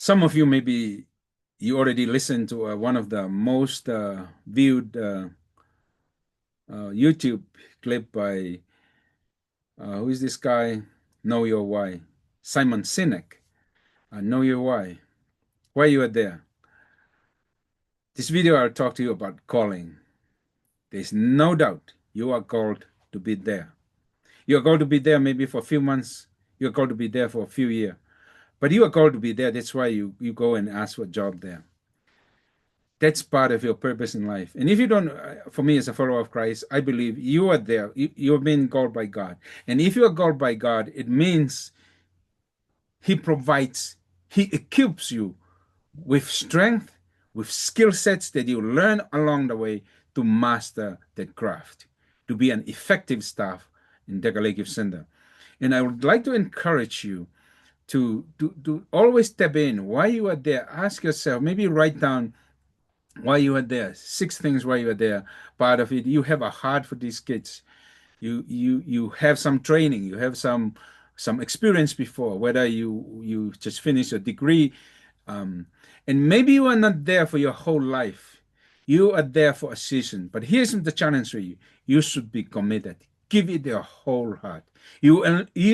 Some of you maybe you already listened to one of the most viewed YouTube clip by who is this guy? Know Your Why, Simon Sinek. Know Your Why. Why you are there? This video I'll talk to you about calling. There's no doubt you are called to be there. You are called to be there maybe for a few months. You are called to be there for a few years. But you are called to be there. That's why you go and ask for a job there. That's part of your purpose in life. And if you don't, for me as a follower of Christ, I believe you are there. You've been called by God. And if you are called by God, it means He provides, He equips you with strength, with skill sets that you learn along the way to master that craft, to be an effective staff in Deca Youth Center. And I would like to encourage you to always step in. Why you are there, ask yourself, maybe write down why you are there, 6 things why you are there. Part of it, you have a heart for these kids. You have some training, you have some experience before, whether you just finished a degree, um, and maybe you are not there for your whole life. You are there for a season. But here's the challenge for you. You should be committed. Give it your whole heart. You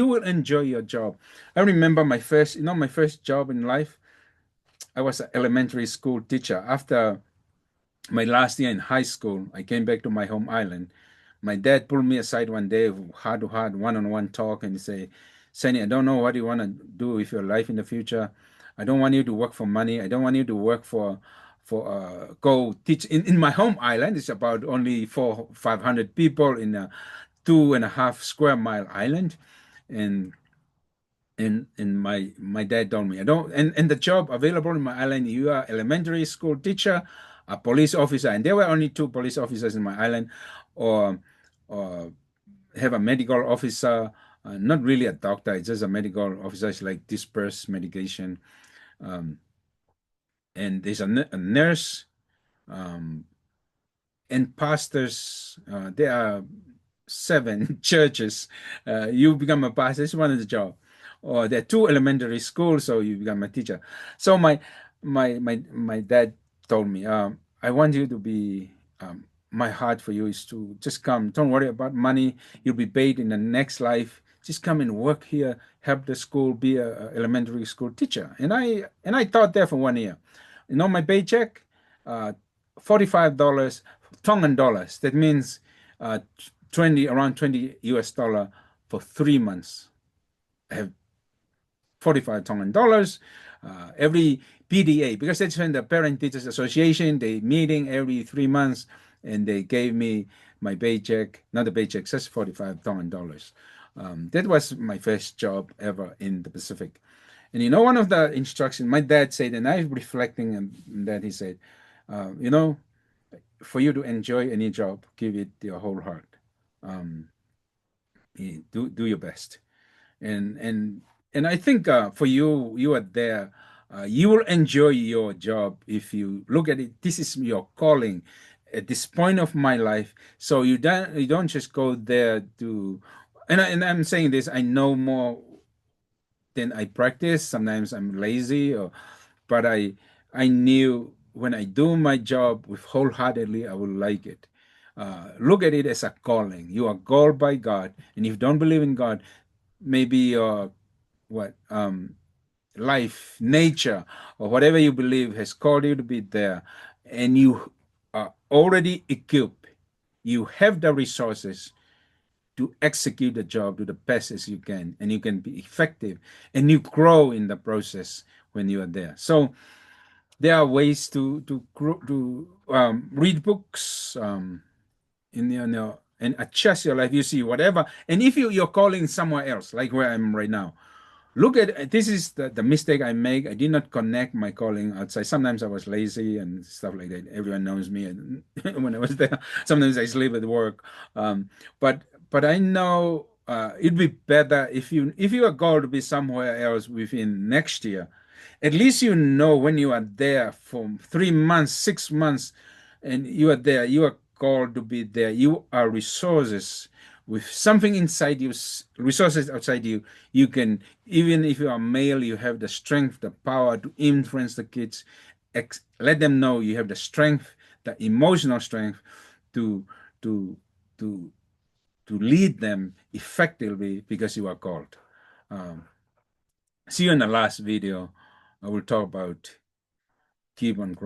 will enjoy your job. I remember my first job in life. I was an elementary school teacher. After my last year in high school, I came back to my home island. My dad pulled me aside one day, heart to heart, one-on-one talk, and he said, Sonny, I don't know what you want to do with your life in the future. I don't want you to work for money. I don't want you to work for go teach in my home island. It's about only 500 people in a 2.5 square mile island. And and my dad told me I don't and the job available in my island, you are elementary school teacher, a police officer, and there were only 2 police officers in my island, or or have a medical officer, not really a doctor, it's just a medical officer. It's like disperse medication, um, and there's a nurse, um, and pastors. There are 7 churches. You become a pastor. It's one of the job. Or there are 2 elementary schools, so you become a teacher. So my dad told me, I want you to be. My heart for you is to just come. Don't worry about money. You'll be paid in the next life. Just come and work here, help the school, be a elementary school teacher. And I taught there for 1 year. My paycheck, uh, $45 Tongan dollars. That means uh, 20 around 20 US dollar for 3 months. I have 45 Tongan dollars. Every PDA, because that's when the Parent Teachers Association, they meeting every 3 months, and they gave me my paycheck, not the paycheck, just 45 Tongan dollars. That was my first job ever in the Pacific. And one of the instructions my dad said, and I was reflecting on that, he said, for you to enjoy any job, give it your whole heart. Um, do your best, and I think for you are there. You will enjoy your job if you look at it. This is your calling at this point of my life. So you don't just go there to, and I'm saying this. I know more than I practice. Sometimes I'm lazy, but I knew when I do my job with wholeheartedly, I will like it. Look at it as a calling. You are called by God, and if you don't believe in God, maybe your what life, nature, or whatever you believe has called you to be there, and you are already equipped. You have the resources to execute the job to the best as you can, and you can be effective, and you grow in the process when you are there. So there are ways to read books, in and adjust your life. You see whatever, and if you're calling somewhere else, like where I'm right now, look at this is the mistake I make. I did not connect my calling outside. Sometimes I was lazy and stuff like that. Everyone knows me, and when I was there, sometimes I sleep at work. But I know it'd be better if you are called to be somewhere else within next year. At least when you are there for 3 months, 6 months, and you are there. You are called to be there. You are resources with something inside you, resources outside you, you can, even if you are male, you have the strength, the power to influence the kids. Let them know you have the strength, the emotional strength to to to to lead them effectively because you are called. See you in the last video. I will talk about keep on growing.